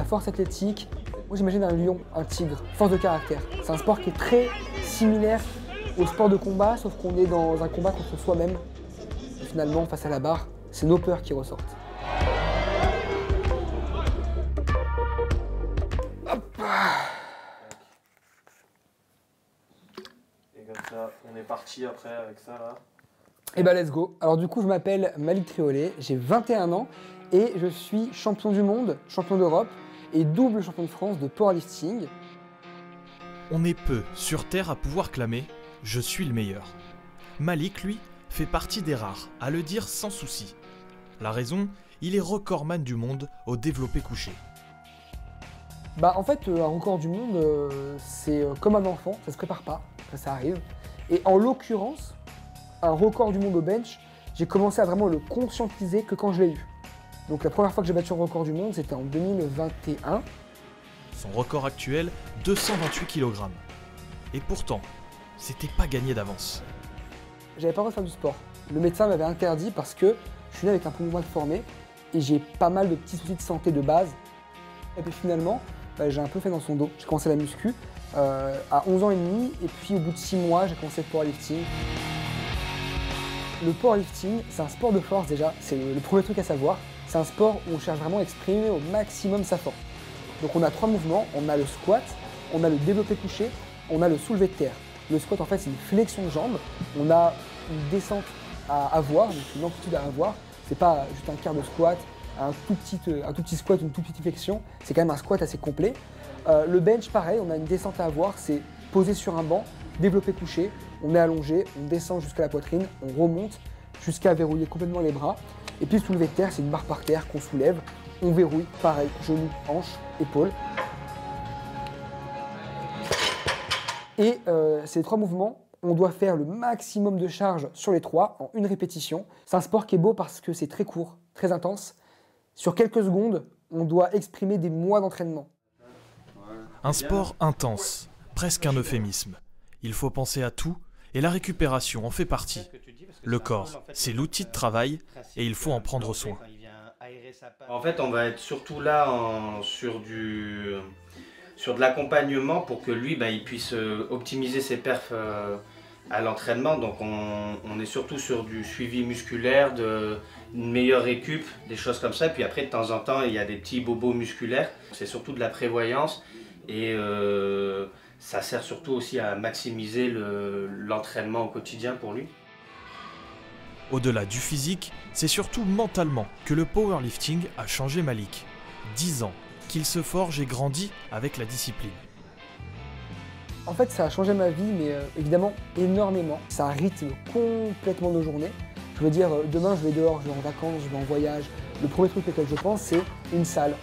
force athlétique. Moi j'imagine un lion, un tigre, force de caractère. C'est un sport qui est très similaire au sport de combat, sauf qu'on est dans un combat contre soi-même. Et finalement, face à la barre, c'est nos peurs qui ressortent. Hop. Et comme ça, on est parti après avec ça là. Et bah let's go. Alors du coup, je m'appelle Malik Triolet, j'ai 21 ans et je suis champion du monde, champion d'Europe et double champion de France de powerlifting. On est peu sur Terre à pouvoir clamer « je suis le meilleur ». Malik, lui, fait partie des rares à le dire sans souci. La raison, il est recordman du monde au développé couché. Bah en fait, un record du monde, c'est comme un enfant, ça se prépare pas, ça arrive. Et en l'occurrence, un record du monde au bench, j'ai commencé à vraiment le conscientiser que quand je l'ai eu. Donc la première fois que j'ai battu un record du monde, c'était en 2021. Son record actuel, 228 kg. Et pourtant, c'était pas gagné d'avance. J'avais pas le droit de faire du sport. Le médecin m'avait interdit parce que je suis né avec un poumon mal formé et j'ai pas mal de petits soucis de santé de base. Et puis finalement, j'ai un peu fait dans son dos. J'ai commencé la muscu à 11 ans et demi et puis au bout de 6 mois, j'ai commencé le powerlifting. Le powerlifting, c'est un sport de force déjà, c'est le premier truc à savoir. C'est un sport où on cherche vraiment à exprimer au maximum sa force. Donc on a 3 mouvements, on a le squat, on a le développé couché, on a le soulevé de terre. Le squat en fait c'est une flexion de jambes, on a une descente à avoir, donc une amplitude à avoir. C'est pas juste un quart de squat, un tout petit squat, une toute petite flexion, c'est quand même un squat assez complet. Le bench pareil, on a une descente à avoir, c'est posé sur un banc, développé couché, on est allongé, on descend jusqu'à la poitrine, on remonte jusqu'à verrouiller complètement les bras. Et puis le soulevé de terre, c'est une barre par terre qu'on soulève, on verrouille, pareil, genoux, hanches, épaules. Et ces 3 mouvements, on doit faire le maximum de charge sur les 3 en une répétition. C'est un sport qui est beau parce que c'est très court, très intense. Sur quelques secondes, on doit exprimer des mois d'entraînement. Un sport intense, presque un euphémisme. Il faut penser à tout et la récupération en fait partie. Le corps, c'est l'outil de travail et il faut en prendre soin. En fait, on va être surtout là sur de l'accompagnement pour que lui, il puisse optimiser ses perfs à l'entraînement. Donc on est surtout sur du suivi musculaire, une meilleure récup, des choses comme ça. Puis après, de temps en temps, il y a des petits bobos musculaires. C'est surtout de la prévoyance et ça sert surtout aussi à maximiser l'entraînement au quotidien pour lui. Au-delà du physique, c'est surtout mentalement que le powerlifting a changé Malik. 10 ans qu'il se forge et grandit avec la discipline. En fait, ça a changé ma vie, mais évidemment énormément. Ça rythme complètement nos journées. Je veux dire, demain je vais dehors, je vais en vacances, je vais en voyage. Le premier truc auquel je pense, c'est une salle.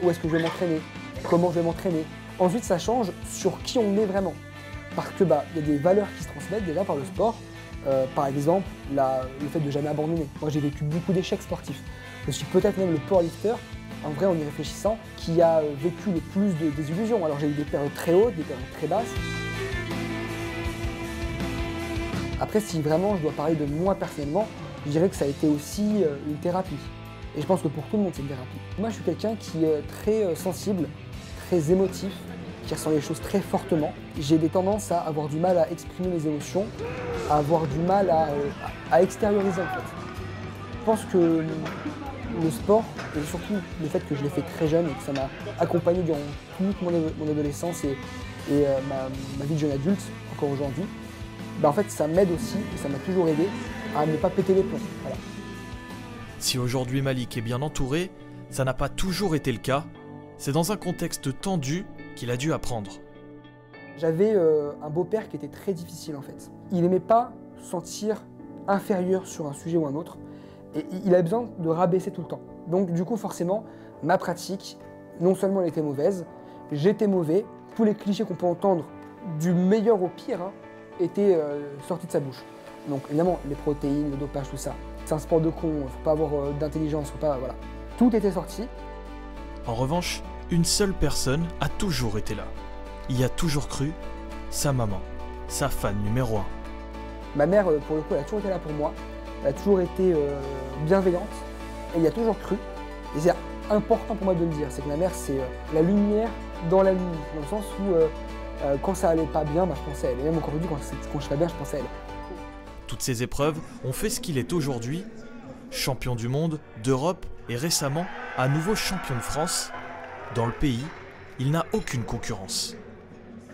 Où est-ce que je vais m'entraîner? Comment je vais m'entraîner? Ensuite, ça change sur qui on est vraiment. Parce que y a des valeurs qui se transmettent déjà par le sport. Par exemple, le fait de jamais abandonner. Moi, j'ai vécu beaucoup d'échecs sportifs. Je suis peut-être même le powerlifter, en vrai, en y réfléchissant, qui a vécu le plus de désillusions. Alors, j'ai eu des périodes très hautes, des périodes très basses. Après, si vraiment je dois parler de moi personnellement, je dirais que ça a été aussi une thérapie. Et je pense que pour tout le monde, c'est une thérapie. Moi, je suis quelqu'un qui est très sensible, très émotif, qui ressent les choses très fortement. J'ai des tendances à avoir du mal à exprimer mes émotions, à avoir du mal à extérioriser en fait. Je pense que le sport, et surtout le fait que je l'ai fait très jeune et que ça m'a accompagné durant toute mon adolescence et ma vie de jeune adulte, encore aujourd'hui, en fait ça m'aide aussi, et ça m'a toujours aidé à ne pas péter les plombs. Voilà. Si aujourd'hui Malik est bien entouré, ça n'a pas toujours été le cas. C'est dans un contexte tendu qu'il a dû apprendre. J'avais un beau-père qui était très difficile en fait. Il n'aimait pas se sentir inférieur sur un sujet ou un autre et il avait besoin de rabaisser tout le temps. Donc du coup forcément, ma pratique, non seulement elle était mauvaise, j'étais mauvais. Tous les clichés qu'on peut entendre du meilleur au pire étaient sortis de sa bouche. Donc évidemment, les protéines, le dopage, tout ça. C'est un sport de con, il ne faut pas avoir d'intelligence, voilà. Tout était sorti. En revanche, une seule personne a toujours été là. Y a toujours cru, sa maman, sa fan numéro 1. Ma mère, pour le coup, elle a toujours été là pour moi. Elle a toujours été bienveillante et il a toujours cru. Et c'est important pour moi de le dire, c'est que ma mère, c'est la lumière dans la nuit, dans le sens où quand ça allait pas bien, je pensais à elle. Et même encore aujourd'hui, quand je vais bien, je pensais à elle. Toutes ces épreuves ont fait ce qu'il est aujourd'hui, champion du monde, d'Europe et récemment à nouveau champion de France. Dans le pays, il n'a aucune concurrence.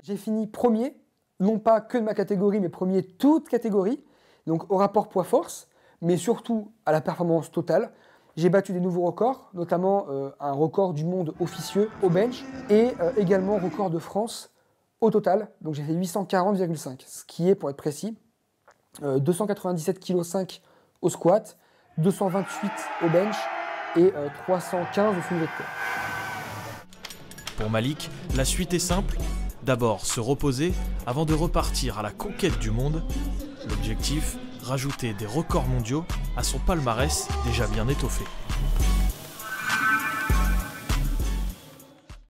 J'ai fini premier, non pas que de ma catégorie, mais premier toute catégorie, donc au rapport poids-force, mais surtout à la performance totale. J'ai battu des nouveaux records, notamment un record du monde officieux au bench et également record de France au total. Donc j'ai fait 840,5, ce qui est, pour être précis, 297,5 kg au squat, 228 au bench et 315 au soulevé de terre. Pour Malik, la suite est simple. D'abord se reposer avant de repartir à la conquête du monde. L'objectif, rajouter des records mondiaux à son palmarès déjà bien étoffé.